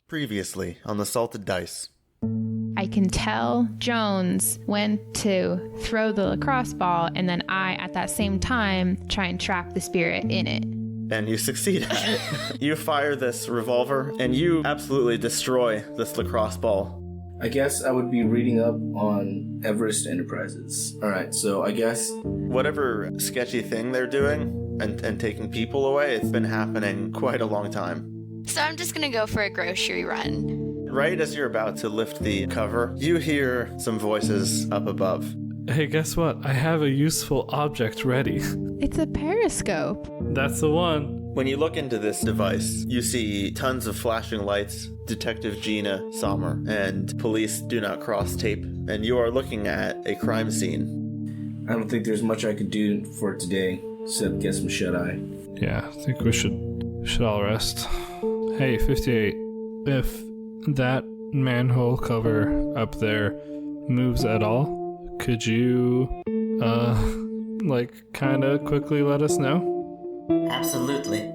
Previously on the Salted Dice. I can tell Jones went to throw the lacrosse ball, and then I, at that same time, try and trap the spirit in it. And you succeed at it. You fire this revolver, and you absolutely destroy this lacrosse ball. I guess I would be reading up on Everest Enterprises. Alright, so I guess... Whatever sketchy thing they're doing and taking people away, it's been happening quite a long time. So I'm just gonna go for a grocery run. Right as you're about to lift the cover, you hear some voices up above. Hey, guess what? I have a useful object ready. It's a periscope. That's the one. When you look into this device, you see tons of flashing lights, Detective Gina Sommer, and police do not cross tape, and you are looking at a crime scene. I don't think there's much I could do for today, except get some shut-eye. Yeah, I think we should all rest. Hey, 58, if that manhole cover up there moves at all, could you, kind of quickly let us know? Absolutely.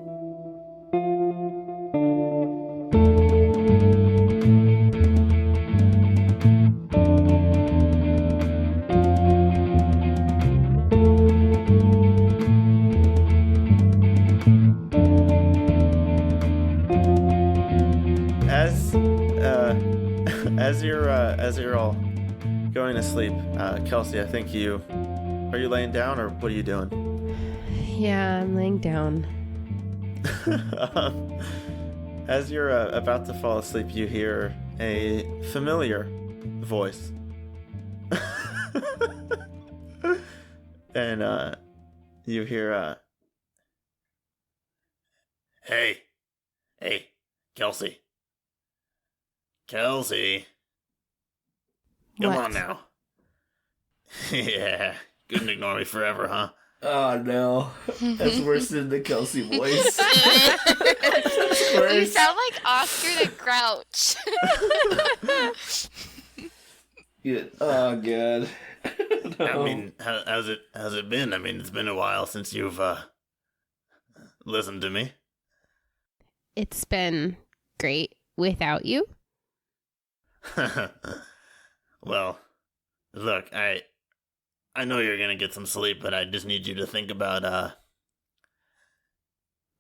As you're all going to sleep, Kelsey, I think are you laying down or what are you doing? Yeah, I'm laying down. As you're about to fall asleep, you hear a familiar voice. And you hear Hey, Kelsey. Come on now. Yeah, couldn't ignore me forever, huh? Oh no, that's worse than the Kelsey voice. You sound like Oscar the Grouch. Yeah. Oh god. No. I mean, how's it been? I mean, it's been a while since you've listened to me. It's been great without you. Well, look, I know you're gonna get some sleep, but I just need you to think about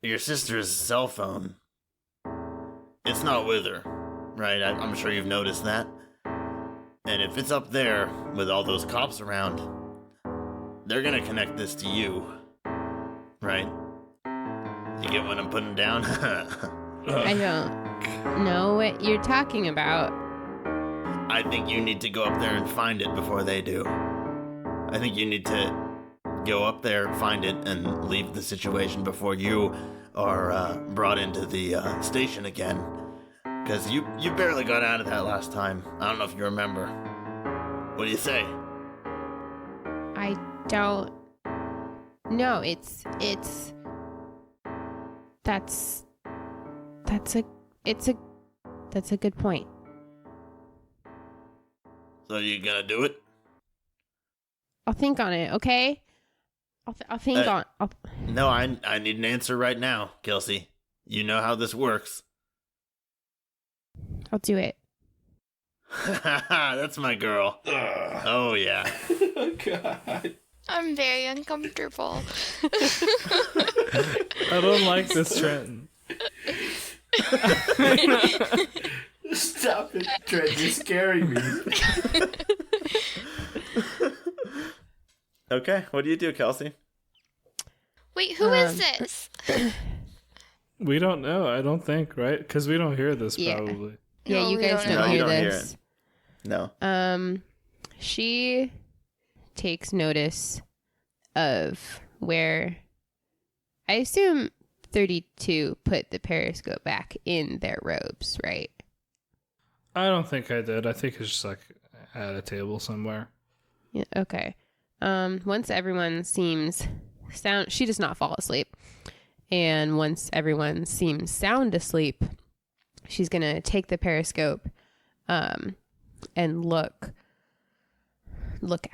your sister's cell phone. It's not with her, right? I'm sure you've noticed that. And if it's up there with all those cops around, they're gonna connect this to you, right? You get what I'm putting down? I don't know what you're talking about. I think you need to go up there and find it before they do. I think you need to go up there, find it, and leave the situation before you are brought into the station again. Because you barely got out of that last time. I don't know if you remember. What do you say? I don't know. That's a good point. So you gonna do it? I'll think on it, okay? I'll think on. No, I need an answer right now, Kelsey. You know how this works. I'll do it. That's my girl. Oh yeah. Oh god. I'm very uncomfortable. I don't like this trend. Stop it, Trent. You're scaring me. Okay, what do you do, Kelsey? Wait, who is this? We don't know, I don't think, right? Because we don't hear this, Yeah. probably. Yeah, No, you we guys don't don't know. hear You don't hear this. it. No. She takes notice of where I assume 32 put the periscope back in their robes, right? I don't think I did. I think it's just like at a table somewhere. Yeah, okay. Once everyone seems sound, she does not fall asleep. And once everyone seems sound asleep, she's going to take the periscope and look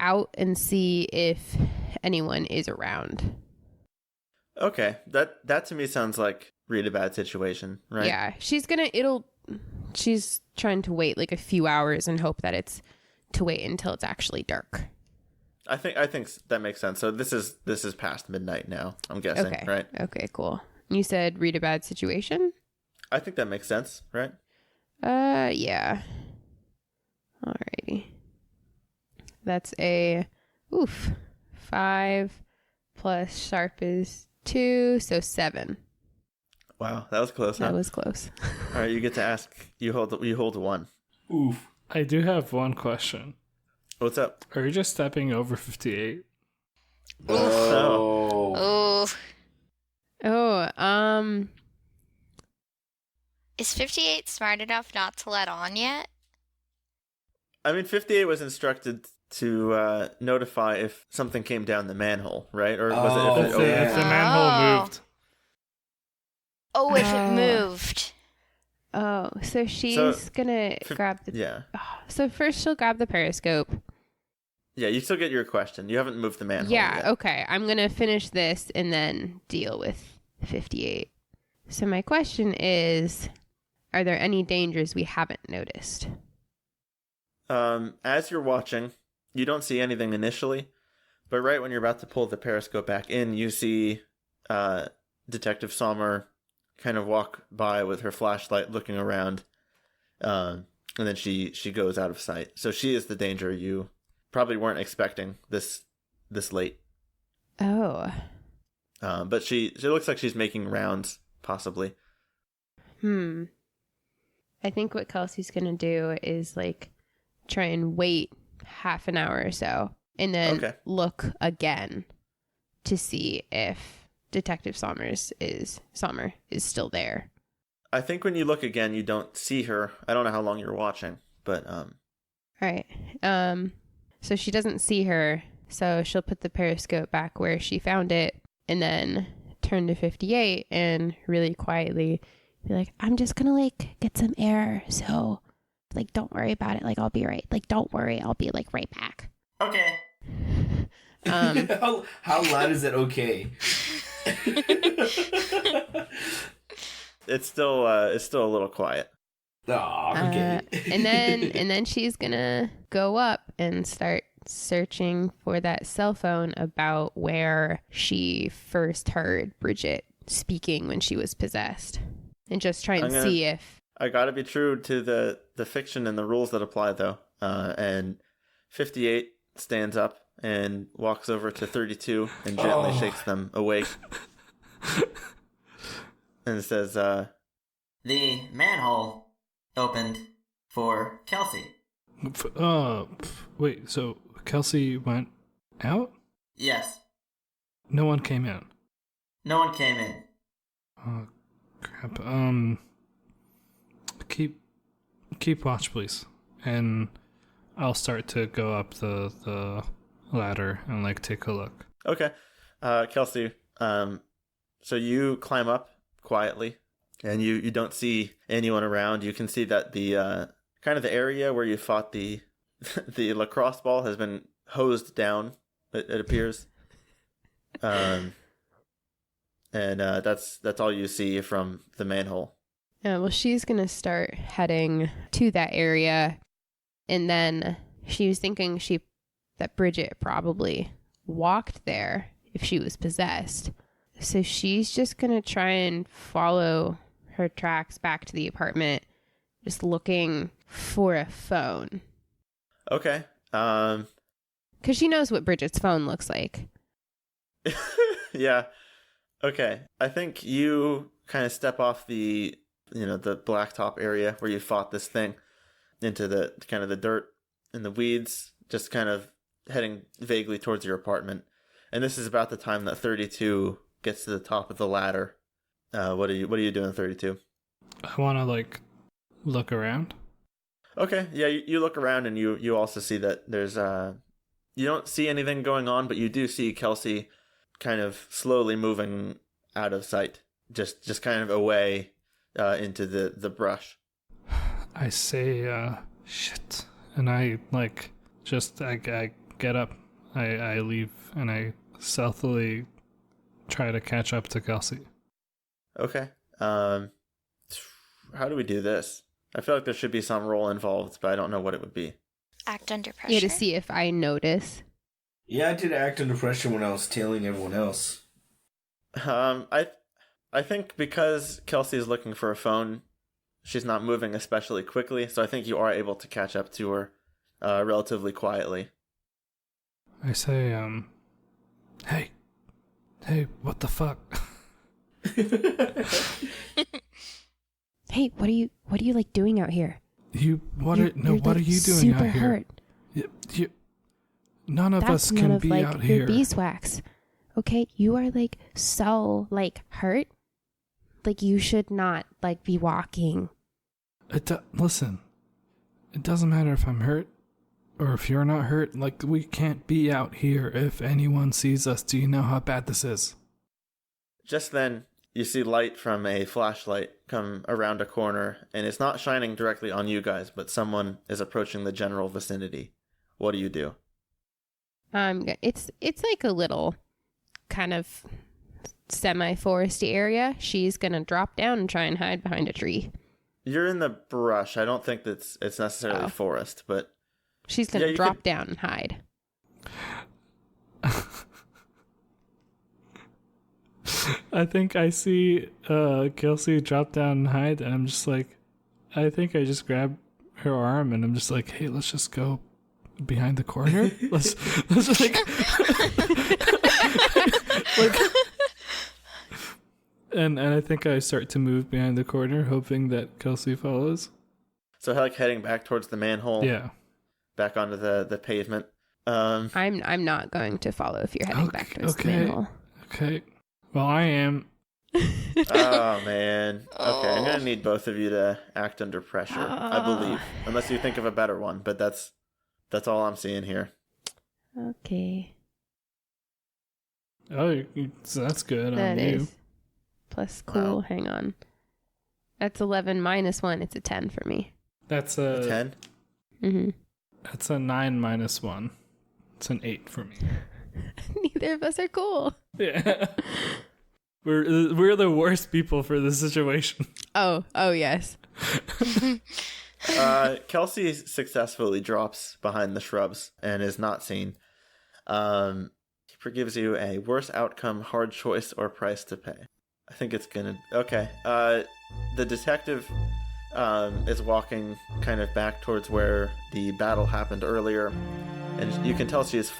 out and see if anyone is around. Okay, that to me sounds like read a bad situation, right? Yeah, she's she's trying to wait like a few hours and hope that it's to wait until it's actually dark. I think that makes sense. So this is past midnight now, I'm guessing, Okay. right? Okay, cool. You said read a bad situation? I think that makes sense, right? Yeah. Alrighty. That's a 5 plus sharp is 2, so 7. Wow, that was close, huh? That was close. All right, you get to ask. You hold 1. Oof. I do have one question. What's up? Are you just stepping over 58? Oh. Oh, is 58 smart enough not to let on yet? I mean, 58 was instructed to notify if something came down the manhole, right? Or was it if If the manhole moved. Oh, if it moved. Oh, so she's gonna grab the... Yeah. So first she'll grab the periscope. Yeah, you still get your question. You haven't moved the manhole Yeah, yet. okay. I'm gonna finish this and then deal with 58. So my question is, are there any dangers we haven't noticed? As you're watching, you don't see anything initially, but right when you're about to pull the periscope back in, you see Detective Sommer kind of walk by with her flashlight looking around, and then she goes out of sight. So she is the danger you probably weren't expecting this late. Oh. But she looks like she's making rounds, possibly. I think what Kelsey's gonna do is like try and wait half an hour or so and then look again to see if Detective Sommer is still there. I think when you look again, you don't see her. I don't know how long you're watching, but All right. So she doesn't see her, so she'll put the periscope back where she found it and then turn to 58 and really quietly be like, I'm just gonna like get some air, so like don't worry about it, like I'll be right, like don't worry, I'll be like right back. okay. How loud is it? Okay. It's still a little quiet. Oh, okay. and then she's gonna go up and start searching for that cell phone about where she first heard Bridget speaking when she was possessed, and just try and see if I gotta be true to the fiction and the rules that apply, though. And 58 stands up and walks over to 32 and gently shakes them awake. And says, the manhole opened for Kelsey. Wait, so Kelsey went out? Yes. No one came in. No one came in. Oh, crap. Keep watch, please. And I'll start to go up the ladder and like take a look. Okay. Kelsey, so you climb up quietly and you don't see anyone around. You can see that the kind of the area where you fought the the lacrosse ball has been hosed down, it appears. And that's all you see from the manhole. well, she's gonna start heading to that area, and then she was thinking that Bridget probably walked there if she was possessed. So she's just gonna try and follow her tracks back to the apartment, just looking for a phone. Okay. Because she knows what Bridget's phone looks like. Yeah. Okay. I think you kind of step off the blacktop area where you fought this thing into the kind of the dirt and the weeds, just kind of heading vaguely towards your apartment. And this is about the time that 32 gets to the top of the ladder. What are you doing, 32? I want to like look around. Okay. Yeah, you look around and you also see that there's you don't see anything going on, but you do see Kelsey kind of slowly moving out of sight, just kind of away into the brush. I say shit, and I like I get up, I leave, and I stealthily try to catch up to Kelsey. Okay. How do we do this? I feel like there should be some role involved, but I don't know what it would be. Act under pressure. Yeah, to see if I notice. Yeah, I did act under pressure when I was tailing everyone else. I think because Kelsey is looking for a phone, she's not moving especially quickly, so I think you are able to catch up to her relatively quietly. I say, hey, what the fuck? Hey, what are you like doing out here? What are you doing out here? Hurt. None of us That's can none of, be like, out your here. beeswax. Okay, you are like so like hurt. Like you should not like be walking. Listen, it doesn't matter if I'm hurt or if you're not hurt. Like, we can't be out here if anyone sees us. Do you know how bad this is? Just then, you see light from a flashlight come around a corner, and it's not shining directly on you guys, but someone is approaching the general vicinity. What do you do? It's like a little kind of semi-foresty area. She's gonna drop down and try and hide behind a tree. You're in the brush. I don't think it's necessarily forest, but she's gonna drop down and hide. I think I see Kelsey drop down and hide, and I'm just like, I think I just grab her arm, and I'm just like, hey, let's just go behind the corner. let's like, and I think I start to move behind the corner, hoping that Kelsey follows. So like heading back towards the manhole. Yeah. Back onto the pavement. I'm not going to follow if you're heading back towards the manhole. Okay. Well, I am. Oh, man. Okay, I'm going to need both of you to act under pressure, I believe. Unless you think of a better one, but that's all I'm seeing here. Okay. Oh, so that's good That on you. is. Plus cool, Wow. hang on. That's 11 minus 1. It's a 10 for me. That's a 10? Mm-hmm. That's a 9 minus 1. It's an 8 for me. Neither of us are cool. Yeah. We're the worst people for this situation. Oh yes. Kelsey successfully drops behind the shrubs and is not seen. He forgives you a worse outcome, hard choice, or price to pay. I think it's gonna... Okay. The detective is walking kind of back towards where the battle happened earlier, and you can tell she is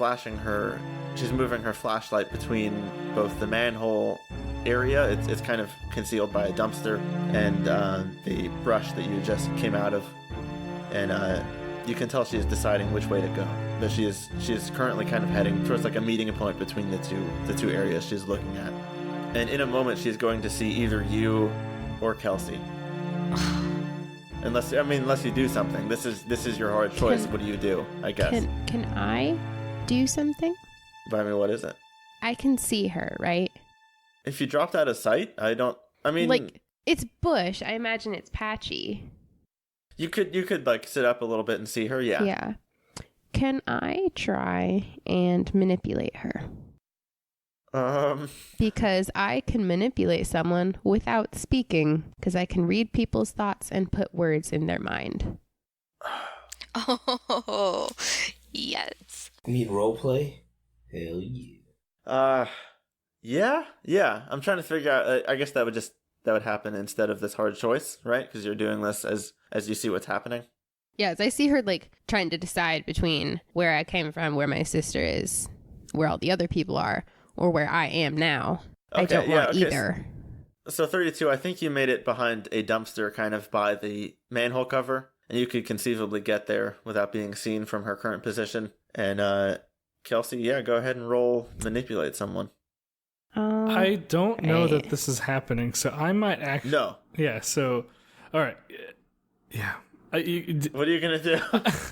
she's moving her flashlight between both the manhole area, it's kind of concealed by a dumpster, and the brush that you just came out of, and you can tell she is deciding which way to go. But she is currently kind of heading towards like a meeting point between the two areas she's looking at, and in a moment she's going to see either you or Kelsey. Unless you do something. This is your hard choice. What do you do? I guess. Can I do something? But I mean, what is it? I can see her, right? If you dropped out of sight, like it's bush. I imagine it's patchy. You could like sit up a little bit and see her. Yeah. Yeah. Can I try and manipulate her? Because I can manipulate someone without speaking, because I can read people's thoughts and put words in their mind. Oh, yes. Need roleplay? Hell yeah. Yeah. I'm trying to figure out. I guess that would happen instead of this hard choice, right? Because you're doing this as you see what's happening. Yeah, as I see her like trying to decide between where I came from, where my sister is, where all the other people are, or where I am now. Okay, I don't want okay. either. So 32, I think you made it behind a dumpster kind of by the manhole cover, and you could conceivably get there without being seen from her current position. And Kelsey, yeah, go ahead and roll manipulate someone. I don't know that this is happening, so I might actually... No. Yeah, so... All right. Yeah. What are you going to do?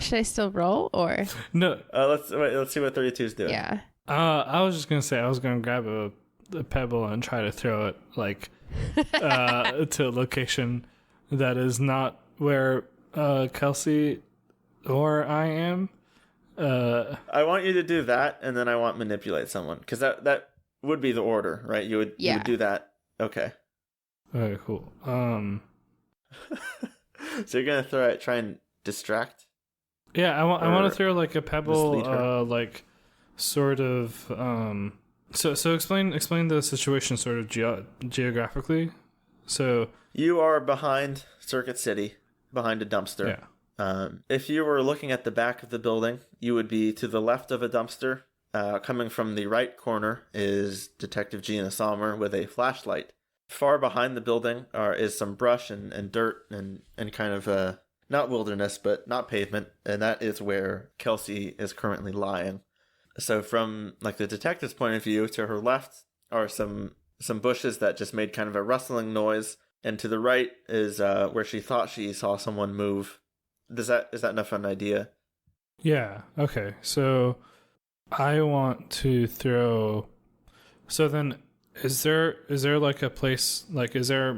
Should I still roll or? No. Let's see what 32's doing. Yeah. I was just going to say I was going to grab a pebble and try to throw it, like, to a location that is not where Kelsey or I am. I want you to do that, and then I want manipulate someone, because that would be the order, right? You would do that. Okay. Okay, cool. So you're gonna try and distract? Yeah, I want Or to throw like a pebble, mislead her? like sort of. So explain the situation sort of geographically. So You are behind Circuit City, behind a dumpster. yeah, If you were looking at the back of the building, you would be to the left of a dumpster. Coming from the right corner is Detective Gina Sommer with a flashlight. Far behind the building is some brush and dirt and kind of not wilderness, but not pavement, and that is where Kelsey is currently lying. So from like the detective's point of view, to her left are some bushes that just made kind of a rustling noise, and to the right is where she thought she saw someone move. Is that enough of an idea? yeah. Okay, so I want to throw. So then, is there like a place, like is there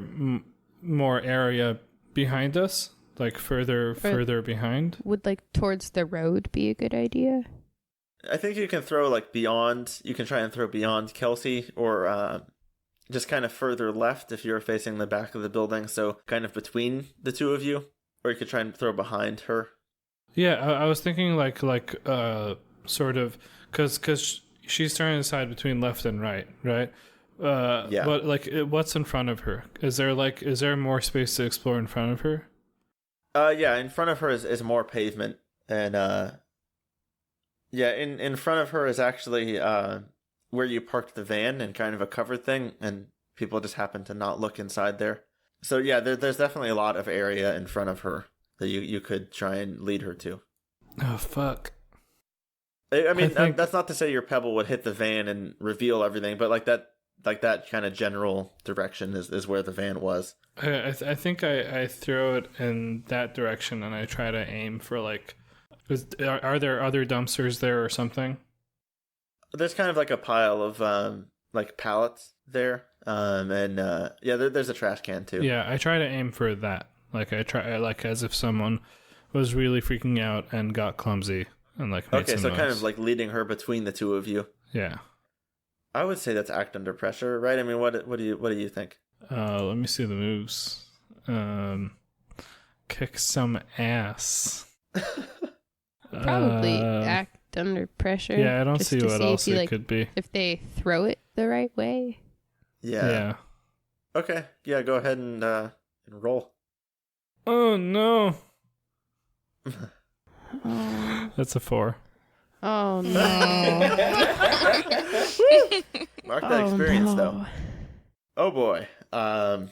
more area behind us, like further behind? Would like towards the road be a good idea? I think you can throw like beyond. You can try and throw beyond Kelsey, or just kind of further left if you're facing the back of the building. So kind of between the two of you, or you could try and throw behind her. Yeah, I was thinking like sort of because she's trying to decide between left and right, right? Yeah. But like, what's in front of her? Is there more space to explore in front of her? Yeah, in front of her is more pavement, and yeah, in front of her is actually where you parked the van and kind of a covered thing, and people just happen to not look inside there. So yeah, there's definitely a lot of area in front of her that you could try and lead her to. Oh fuck! I mean, I think- that's not to say your pebble would hit the van and reveal everything, but like that kind of general direction is where the van was. I think I throw it in that direction and I try to aim for like. Are there other dumpsters there or something? There's kind of like a pile of like pallets there, and yeah, there's a trash can too. Yeah, I try to aim for that. Like I try, like as if someone was really freaking out and got clumsy and like made Okay, some so noise. kind of like leading her between the two of you. Yeah. I would say that's act under pressure, right? I mean, what do you think? Let me see the moves. Kick some ass. Probably act under pressure. Yeah, I don't just see to what see else if you, it like, could be. if they throw it the right way. Yeah. Okay. Yeah. Go ahead and roll. Oh no. Oh, That's a 4. oh no. Mark that experience though. Oh boy. Oh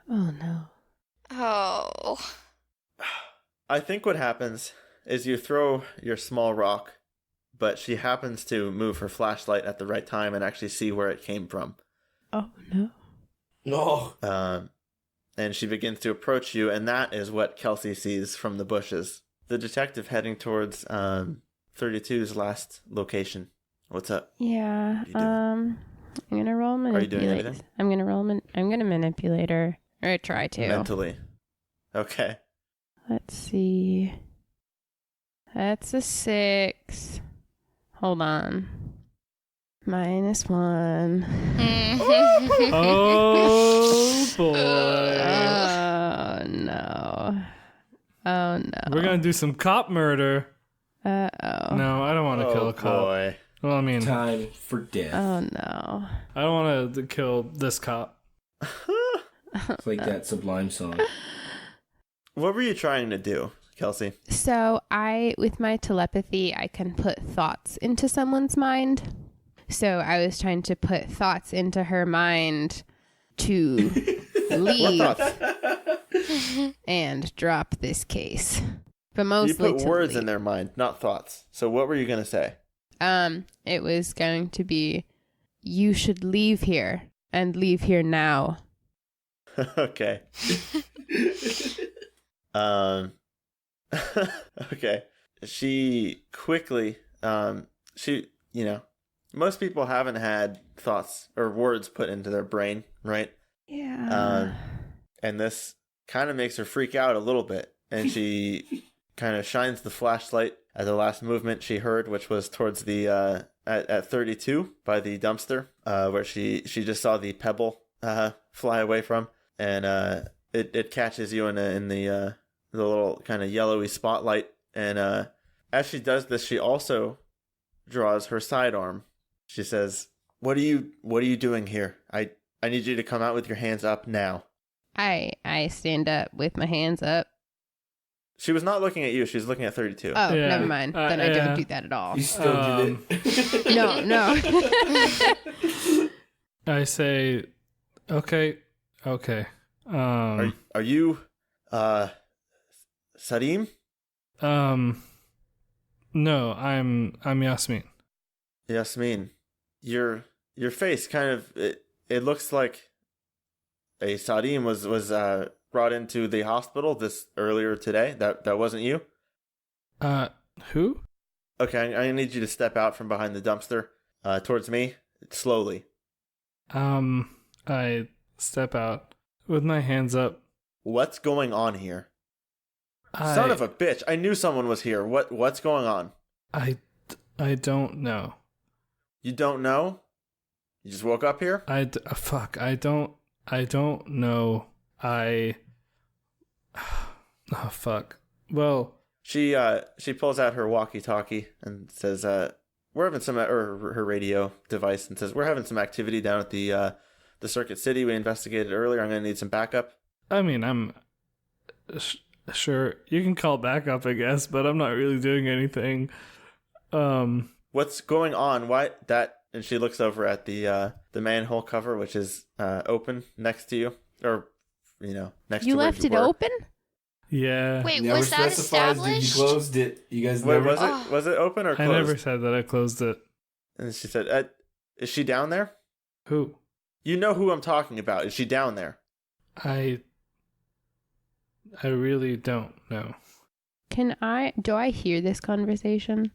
no. Oh. I think what happens is you throw your small rock, but she happens to move her flashlight at the right time and actually see where it came from. Oh no. No. And she begins to approach you, and that is what Kelsey sees from the bushes. The detective heading towards 32's last location. What's up? Yeah. What are you doing? I'm gonna roll Are you manipulate. doing anything? I'm gonna manipulate her. Or I try to. Mentally. Okay. Let's see. That's a 6. Hold on. -1. Oh boy. Oh no. Oh no. We're gonna do some cop murder. Uh-oh. No, I don't want to kill a cop. Boy. Well, I mean, Time for death. Oh no. I don't want to kill this cop. It's like that Sublime song. What were you trying to do, Kelsey? So with my telepathy, I can put thoughts into someone's mind. So I was trying to put thoughts into her mind to What leave thoughts? and drop this case. But You mostly put to words in leave. their mind, not thoughts. So what were you going to say? It was going to be, you should leave here and leave here now. Okay. Okay. She quickly, most people haven't had thoughts or words put into their brain, right? Yeah. And this kind of makes her freak out a little bit. And she kind of shines the flashlight at the last movement she heard, which was towards the, at 32 by the dumpster, where she just saw the pebble, fly away from. And, it catches you in the little kind of yellowy spotlight, and as she does this, she also draws her sidearm. She says, "What are you doing here? I need you to come out with your hands up now." I stand up with my hands up. She was not looking at you. She was looking at 32. Oh, Yeah. never mind. Then I don't do that at all. You still did it. No. I say, okay. Are you Sadim? No, I'm Yasmin. Yasmin, your face kind of it looks like a Sadim was brought into the hospital this earlier today. That wasn't you? Who? Okay, I need you to step out from behind the dumpster towards me slowly. I step out with my hands up. What's going on here? Son of a bitch! I knew someone was here. What's going on? I don't know. You don't know? You just woke up here? Fuck. I don't know. Oh fuck. Well, She pulls out her walkie-talkie and says, "We're having some," or her radio device, and says, "We're having some activity down at the Circuit City we investigated earlier. I'm gonna need some backup." I mean, I'm sure you can call backup, I guess, but I'm not really doing anything. What's going on? Why that? And she looks over at the manhole cover, which is open next to you, or next. You to where left it were. open? Yeah. Wait, Never was that specifies that you established? closed it. You guys Wait, never. was Oh. it? Was it open or I closed? never said that I closed it. And she said, "Is she down there? Who? You know who I'm talking about? Is she down there?" I really don't know. Do I hear this conversation?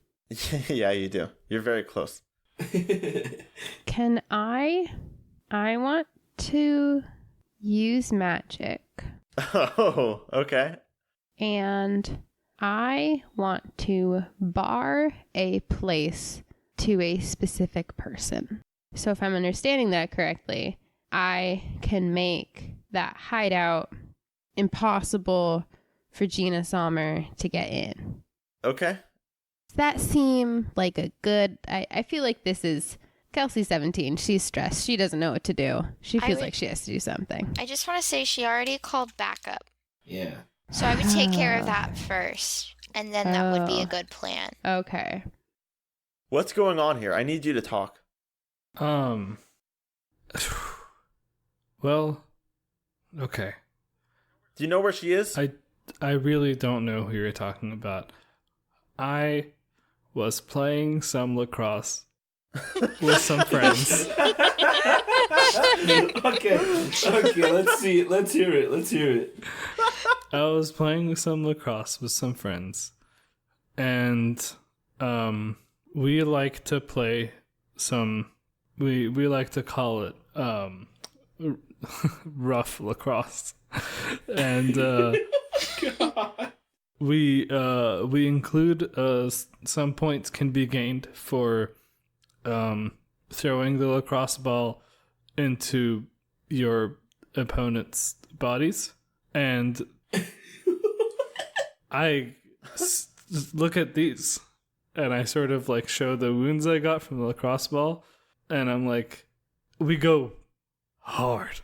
Yeah, you do. You're very close. Can I want to use magic, Oh, okay. and I want to bar a place to a specific person. So if I'm understanding that correctly, I can make that hideout impossible for Gina Sommer to get in. Okay. Does that seem like a good... I feel like this is... Kelsey's 17. She's stressed. She doesn't know what to do. She feels like she has to do something. I just want to say she already called backup. Yeah. So I would take care of that first. And then that would be a good plan. Okay. What's going on here? I need you to talk. Well, okay. Do you know where she is? I really don't know who you're talking about. I was playing some lacrosse with some friends. Okay, let's see it. Let's hear it. I was playing some lacrosse with some friends, and we like to play some. We like to call it rough lacrosse, and we include some points can be gained for throwing the lacrosse ball into your opponent's bodies, and I look at these, and I sort of like show the wounds I got from the lacrosse ball, and I'm like, we go hard.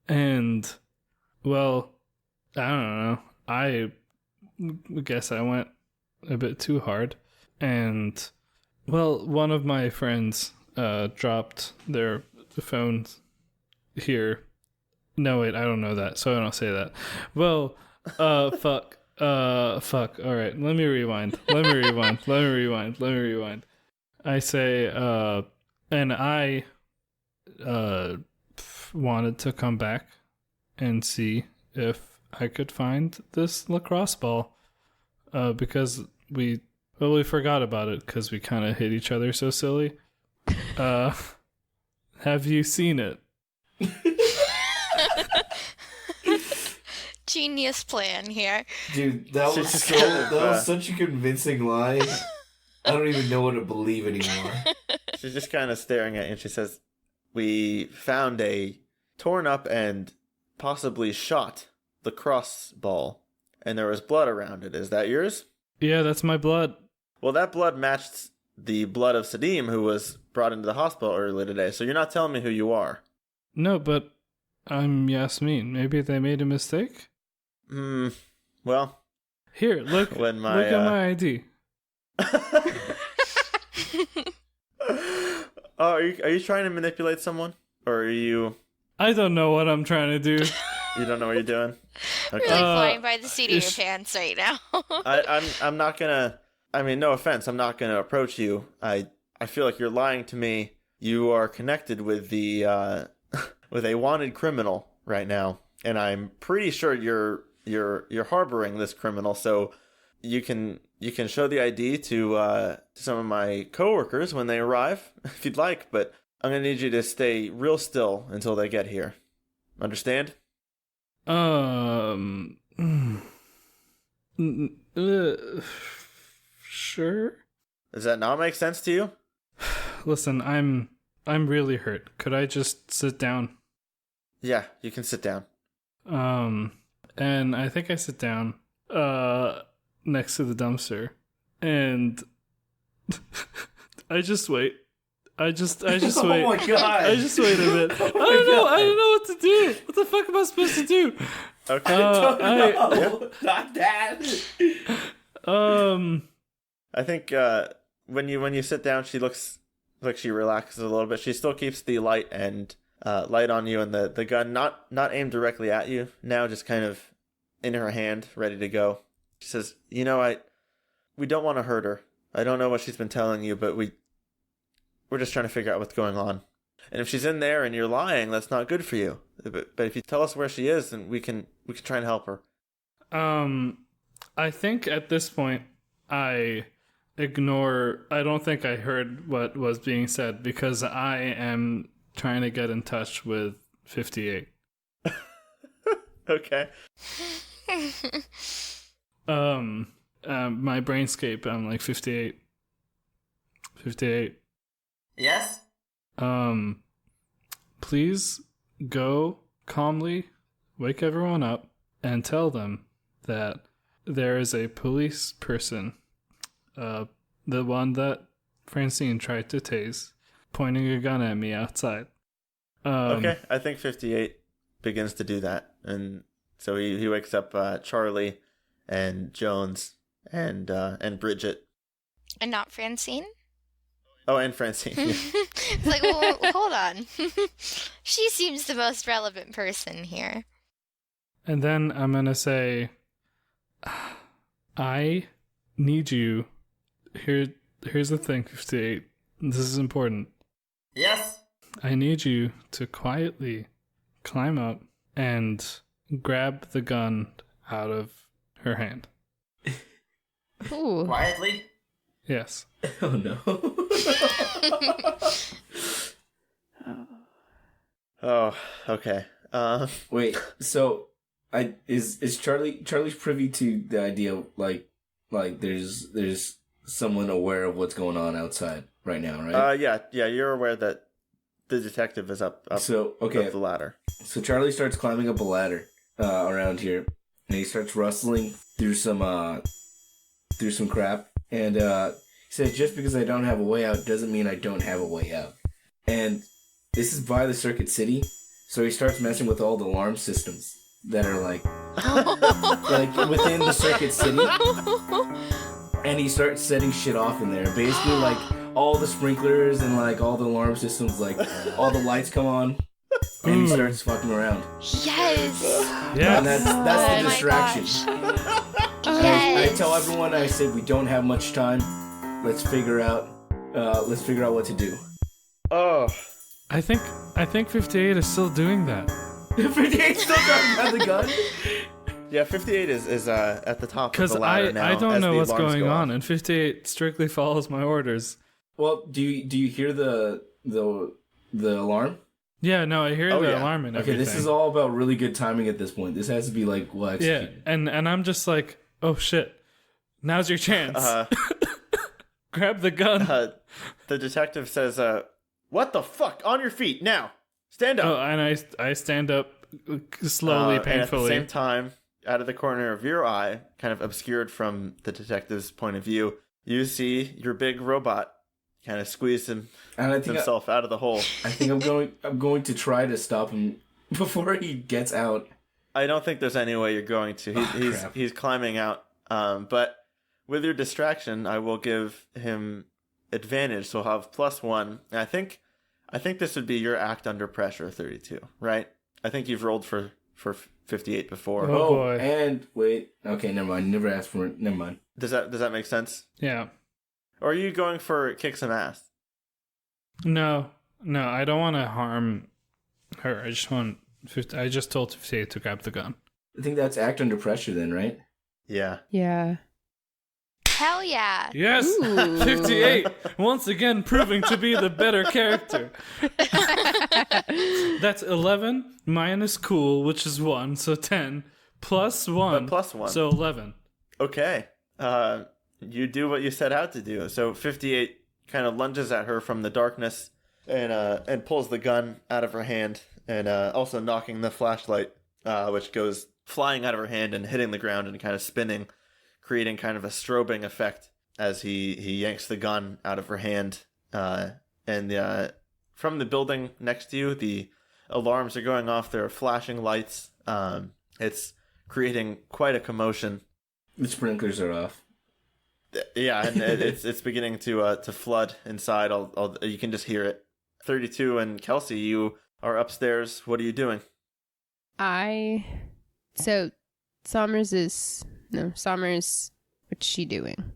And, well, I don't know. I guess I went a bit too hard. And, well, one of my friends dropped their phones here. No, wait, I don't know that, so I don't say that. Well, fuck. Fuck. All right, let me rewind. I say, and I wanted to come back and see if I could find this lacrosse ball, because we forgot about it because we kind of hit each other so silly. Have you seen it? Genius plan here. Dude, that was such a convincing lie. I don't even know what to believe anymore. She's just kind of staring at you, and she says, we found a torn up and possibly shot lacrosse ball, and there was blood around it. Is that yours? Yeah, that's my blood. Well, that blood matched the blood of Sadim, who was brought into the hospital earlier today, so you're not telling me who you are. No, but I'm Yasmin. Maybe they made a mistake? Well... Here, look at my ID. Are you trying to manipulate someone? Or are you... I don't know what I'm trying to do. You don't know what you're doing? Okay. Really flying by the seat of your pants right now. I'm not gonna... I mean, no offense, I'm not gonna approach you. I feel like you're lying to me. You are connected with the, with a wanted criminal right now. And I'm pretty sure you're harboring this criminal, so you can show the ID to some of my coworkers when they arrive, if you'd like, but I'm gonna need you to stay real still until they get here. Understand? Sure. Does that not make sense to you? Listen, I'm really hurt. Could I just sit down? Yeah, you can sit down. And I think I sit down next to the dumpster, and I just wait. I just wait. Oh my god! I just wait a bit. I don't know what to do. What the fuck am I supposed to do? Okay. Not that. I think when you sit down, she looks like she relaxes a little bit. She still keeps the light on you, and the gun not aimed directly at you now, just kind of in her hand, ready to go. She says, we don't want to hurt her. I don't know what she's been telling you, but we're just trying to figure out what's going on. And if she's in there and you're lying, that's not good for you. But if you tell us where she is, then we can try and help her. I think at this point I don't think I heard what was being said, because I am trying to get in touch with 58. Okay. My brainscape, I'm like 58. 58. Yes? Please go calmly, wake everyone up, and tell them that there is a police person, the one that Francine tried to tase, pointing a gun at me outside. Okay, I think 58 begins to do that. And so he wakes up Charlie and Jones and Bridget. And not Francine? Oh, and Francine. It's like, well, hold on. She seems the most relevant person here. And then I'm going to say, I need you. Here's the thing, 58. This is important. Yes? I need you to quietly climb up and grab the gun out of her hand. Ooh. Quietly? Yes. Oh no. Oh, okay. Wait, so is Charlie's privy to the idea like there's someone aware of what's going on outside right now, right? Yeah, you're aware that the detective is up so okay, up the ladder. So Charlie starts climbing up a ladder around here, and he starts rustling through some crap, and he says, just because I don't have a way out doesn't mean I don't have a way out. And this is by the Circuit City, so he starts messing with all the alarm systems that are like within the Circuit City, and he starts setting shit off in there. Basically, like all the sprinklers and like all the alarm systems, like all the lights come on, and he starts fucking around. Yes. Yeah. And that's the my distraction. gosh. I tell everyone, I say, we don't have much time. Let's figure out what to do. Oh. I think 58 is still doing that. 58 still doesn't have the gun? Yeah, 58 is at the top of the Because ladder now. I don't as know the what's alarms going go on, off. and 58 strictly follows my orders. Well, do you hear the alarm? Yeah, no, I hear Oh, the yeah. alarm and Okay, everything. this is all about really good timing at this point. This has to be like well Yeah, executed. and I'm just like, oh shit, now's your chance. Grab the gun. The detective says, What the fuck? On your feet now. Stand up. Oh, and I stand up slowly, And at the painfully. same time, out of the corner of your eye, kind of obscured from the detective's point of view, you see your big robot kind of squeeze himself out of the hole. I think I'm going to try to stop him before he gets out. I don't think there's any way you're going to. He's climbing out. But with your distraction, I will give him advantage, so he'll have +1. And I think this would be your act under pressure, 32, right? I think you've rolled for 58 before. Oh, boy. And wait. Okay, never mind. Never asked for it. Never mind. Does that make sense? Yeah. Or are you going for kick some ass? No, I don't want to harm her. I just told 58 to grab the gun. I think that's act under pressure then, right? Yeah. Yeah. Hell yeah. Yes, Ooh. 58. Once again, proving to be the better character. That's 11 minus cool, which is 1, so 10 plus 1. But +1. So 11. Okay. You do what you set out to do. So 58 kind of lunges at her from the darkness and pulls the gun out of her hand, and also knocking the flashlight, which goes flying out of her hand and hitting the ground and kind of spinning, creating kind of a strobing effect as he yanks the gun out of her hand. And from the building next to you, the alarms are going off. There are flashing lights. It's creating quite a commotion. The sprinklers are off. Yeah, and it's beginning to flood inside. You can just hear it. 32 and Kelsey, you are upstairs. What are you doing? So Somers, what's she doing?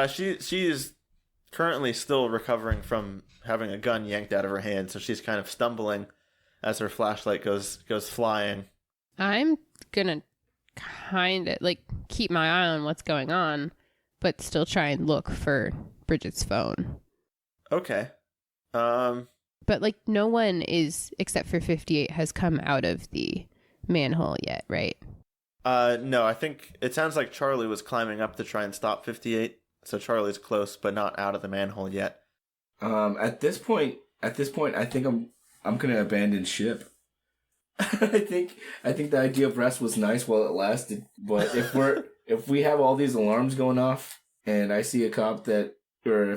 She is currently still recovering from having a gun yanked out of her hand, so she's kind of stumbling as her flashlight goes flying. I'm gonna kind of keep my eye on what's going on, but still try and look for Bridget's phone. Okay. But no one except for 58 has come out of the manhole yet, right? No, I think it sounds like Charlie was climbing up to try and stop 58. So Charlie's close, but not out of the manhole yet. At this point, I think I'm gonna abandon ship. I think the idea of rest was nice while it lasted, but if we have all these alarms going off, and I see a cop or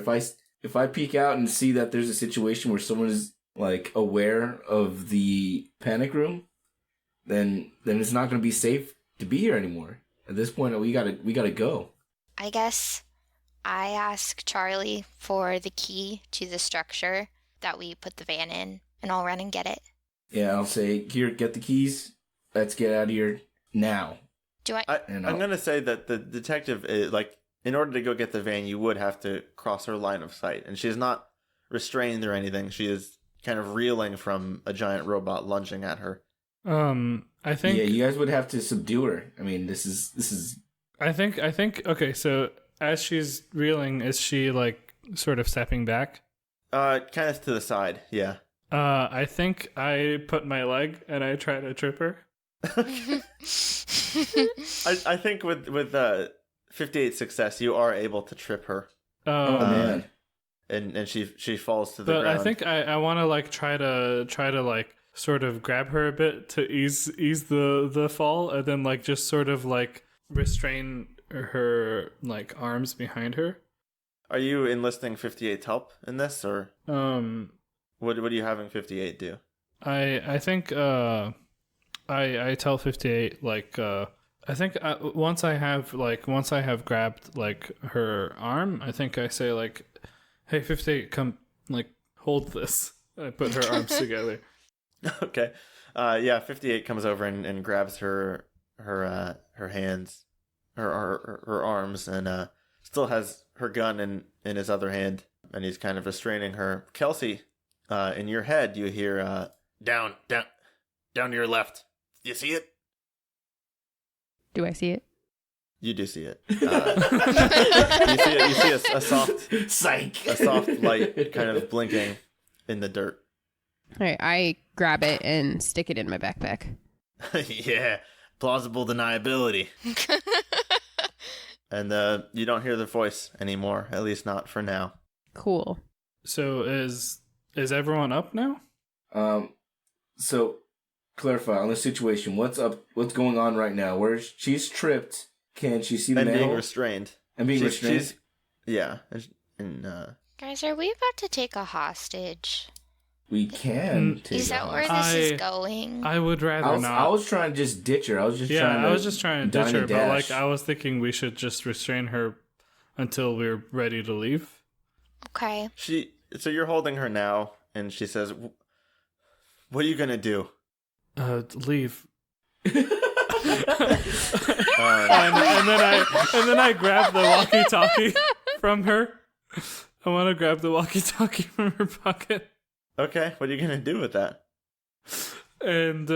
if I peek out and see that there's a situation where someone is aware of the panic room, then it's not gonna be safe to be here anymore. At this point, we gotta go. I guess I ask Charlie for the key to the structure that we put the van in, and I'll run and get it. Yeah, I'll say, here, get the keys. Let's get out of here now. I'm going to say that the detective, in order to go get the van, you would have to cross her line of sight. And she's not restrained or anything. She is kind of reeling from a giant robot lunging at her. I think... Yeah, you guys would have to subdue her. I mean, this is... I think, okay, so as she's reeling, is she, sort of stepping back? Kind of to the side, yeah. I think I put my leg and I try to trip her. I think with 58 success, you are able to trip her. Oh man! And she falls to the but ground. I think I want to try to sort of grab her a bit to ease the fall, and then just sort of restrain her arms behind her. Are you enlisting 58's help in this, or what are you having 58 do? I think I tell 58 I think once I have grabbed her arm, I think I say hey 58, come hold this. I put her arms together. Okay. Yeah, 58 comes over and grabs her hands, her arms, and still has her gun in his other hand, and he's kind of restraining her. Kelsey, in your head, you hear down to your left. You see it? Do I see it? You do see it. You see a soft psych, a soft light kind of blinking in the dirt. All right, I grab it and stick it in my backpack. Yeah, plausible deniability. And you don't hear the voice anymore, at least not for now. Cool. So is Is everyone up now? So clarify on the situation. What's up? What's going on right now? Where she's tripped? Can she see the And being manhole? restrained. And being restrained. Yeah. And Guys, are we about to take a hostage? We can. Take Is that her where home. this is going? I would rather not. I was trying to just ditch her. I was just trying to ditch her, and but like dash. I was thinking we should just restrain her until we're ready to leave. Okay. So you're holding her now, and she says, "What are you gonna do?" Leave. Um, and then I grab the walkie-talkie from her. I want to grab the walkie-talkie from her pocket. okay, what are you gonna do with that? And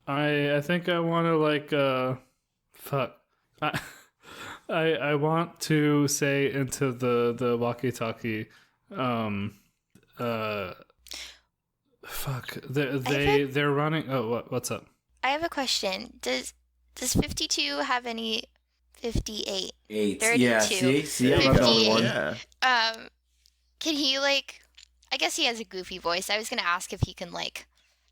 I think I want to like fuck. I want to say into the walkie-talkie fuck. They're running. Oh, what's up? I have a question. Does 52 have any 58? 8. 32. Yeah. See, I'm not the only one. Yeah. Can he like? I guess he has a goofy voice. I was gonna ask if he can like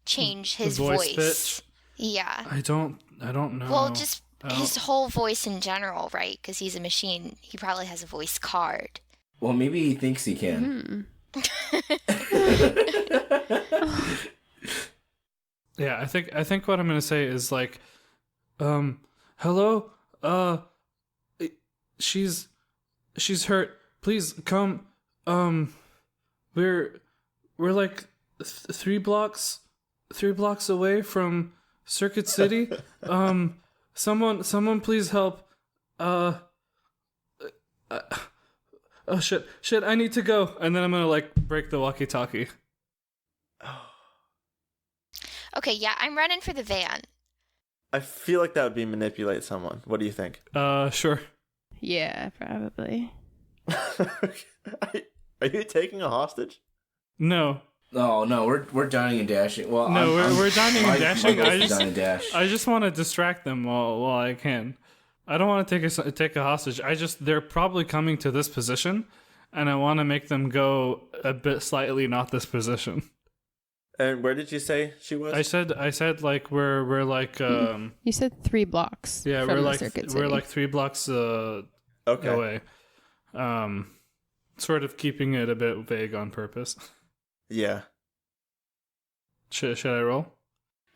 change his voice voice. pitch? Yeah. I don't know. Well, just I don't- his whole voice in general, right? Because he's a machine. He probably has a voice card. Well, maybe he thinks he can. Yeah, I think what I'm gonna say is like, hello, she's hurt. Please come. We're like 3 blocks away from Circuit City. Someone please help. Oh shit, I need to go. And then I'm gonna like break the walkie-talkie. Okay, yeah, I'm running for the van. I feel like that would be manipulate someone. What do you think? Sure. Yeah, probably. Are you taking a hostage? No. Oh no, we're dining and dashing. Well, No, we're dining and my dashing. goal I is to just dine and dash. I just want to distract them while I can. I don't want to take a hostage. They're probably coming to this position, and I want to make them go a bit slightly not this position. And where did you say she was? I said like we're like You said 3 blocks. yeah, from the Circuit City. we're like 3 blocks okay. away. Sort of keeping it a bit vague on purpose. Yeah. Should I roll?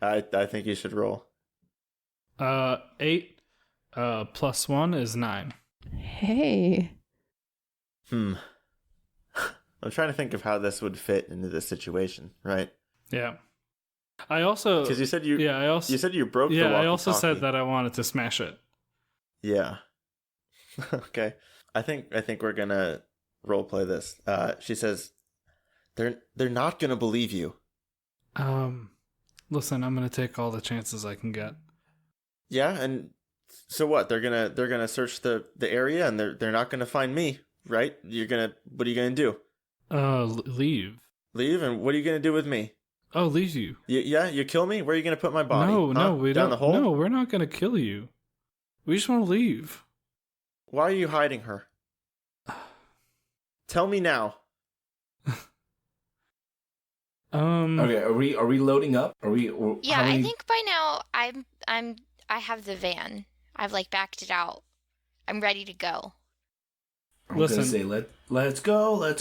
I think you should roll. 8 plus 1 is 9. Hey. I'm trying to think of how this would fit into this situation, right? Yeah. I also Because you said you said you broke the yeah, walkie-talkie. I also said that I wanted to smash it. Yeah. Okay. I think we're gonna role play this. She says they're not gonna believe you. Listen, I'm gonna take all the chances I can get. Yeah, and so what? They're gonna search the area and they're not gonna find me, right? What are you gonna do? Leave. Leave, and what are you gonna do with me? Oh, leave you. You kill me? Where are you gonna put my body? No, we Down don't. the hole? No, we're not gonna kill you. We just want to leave. Why are you hiding her? Tell me now. Okay, are we loading up? Yeah, I think by now I have the van. I've like backed it out. I'm ready to go. I'm Listen. gonna say let's go.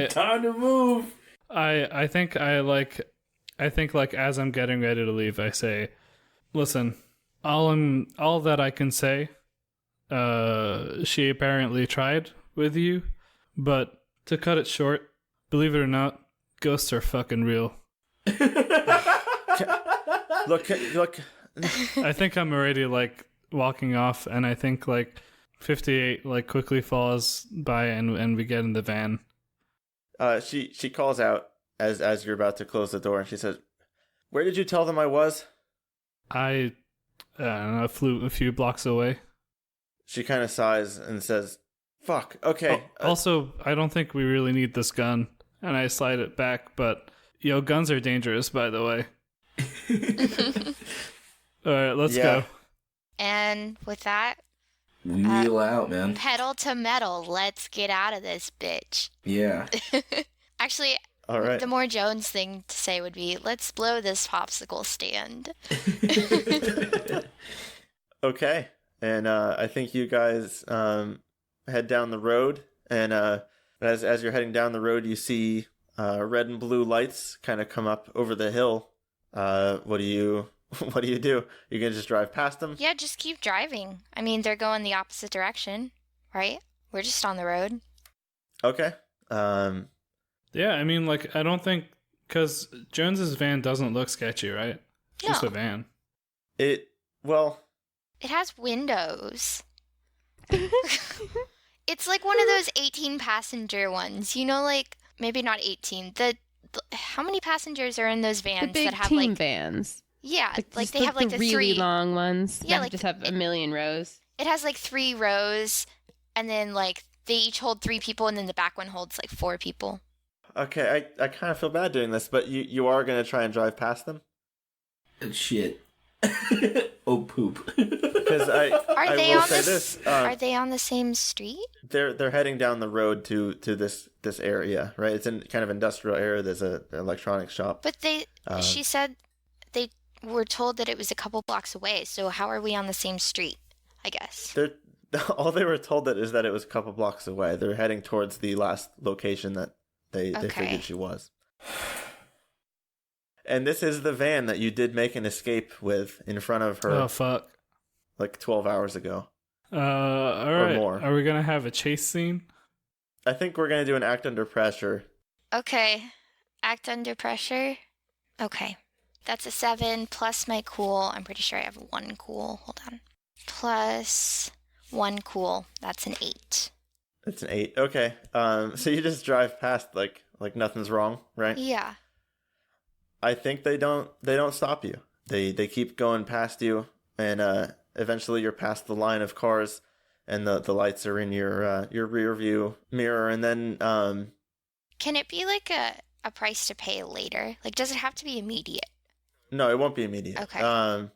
Time to move. I think as I'm getting ready to leave, I say, listen, all that I can say, she apparently tried with you, but to cut it short, believe it or not, ghosts are fucking real. Look. I think I'm already like walking off, and I think like 58 like quickly falls by, and we get in the van. She calls out as you're about to close the door, and she says, "Where did you tell them I was?" I don't know, flew a few blocks away. She kind of sighs and says, "Fuck. Okay." Also, I don't think we really need this gun, and I slide it back. But guns are dangerous, by the way. All right, let's go. And with that, We wheel out, man. pedal to metal. Let's get out of this bitch. Yeah. Actually, All right. the more Jones thing to say would be, let's blow this popsicle stand. Okay. And I think you guys head down the road, and as you're heading down the road, you see red and blue lights kind of come up over the hill. What do you do? You're gonna just drive past them? Yeah, just keep driving. I mean, they're going the opposite direction, right? We're just on the road. Okay. Yeah, I mean, like, I don't think... Because Jones's van doesn't look sketchy, right? It's just No. a van. Well, It has windows. It's like one of those 18-passenger ones. You know, like, maybe not 18. How many passengers are in those vans The big that have, team like... vans. Yeah, like just they have, like, the the really three... long ones. Yeah, that like just have a million rows. It has, like, 3 rows, and then, like, they each hold 3 people, and then the back one holds, like, 4 people. okay, I kind of feel bad doing this, but you are gonna try and drive past them? Shit. Oh, poop. Because I They will on say this? this. Are they on the same street? They're heading down the road to this area, right? It's in kind of industrial area. There's an electronics shop. But she said they were told that it was a couple blocks away, so how are we on the same street, I guess? All they were told is that it was a couple blocks away. They're heading towards the last location that they figured she was. And this is the van that you did make an escape with in front of her. Oh, fuck. Like 12 hours ago. All right. more. Are we going to have a chase scene? I think we're going to do an act under pressure. Okay. Act under pressure. Okay. That's a 7 plus my cool. I'm pretty sure I have 1 cool. Hold on. Plus 1 cool. That's an 8. It's an 8. Okay. So you just drive past like nothing's wrong, right? Yeah. I think they don't stop you. They keep going past you, and eventually you're past the line of cars, and the lights are in your rear view mirror, and then Can it be like a price to pay later? Like, does it have to be immediate? no, it won't be immediate. Okay.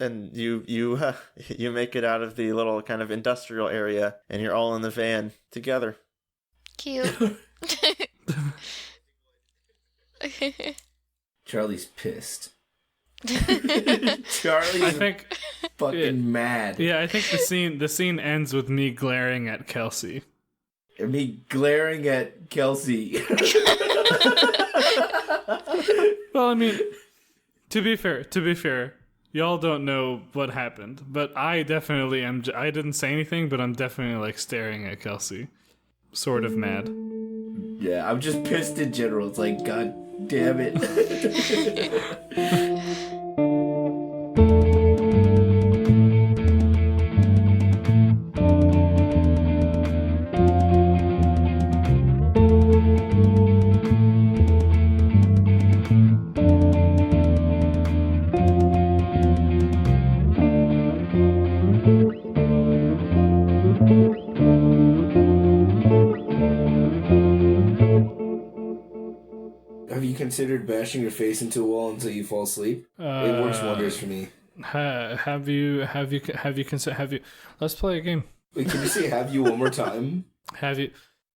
And you make it out of the little kind of industrial area, and you're all in the van together. Cute. Charlie's pissed. Charlie's I think... fucking mad. Yeah, I think the scene ends with me glaring at Kelsey. And me glaring at Kelsey. Well, I mean, to be fair, y'all don't know what happened, but I definitely am. I didn't say anything, but I'm definitely like staring at Kelsey, sort of mad. Yeah, I'm just pissed in general. It's like, God damn it. Have you considered bashing your face into a wall until you fall asleep? It works wonders for me. Have you? Let's play a game. Wait, can you say "have you" one more time? Have you?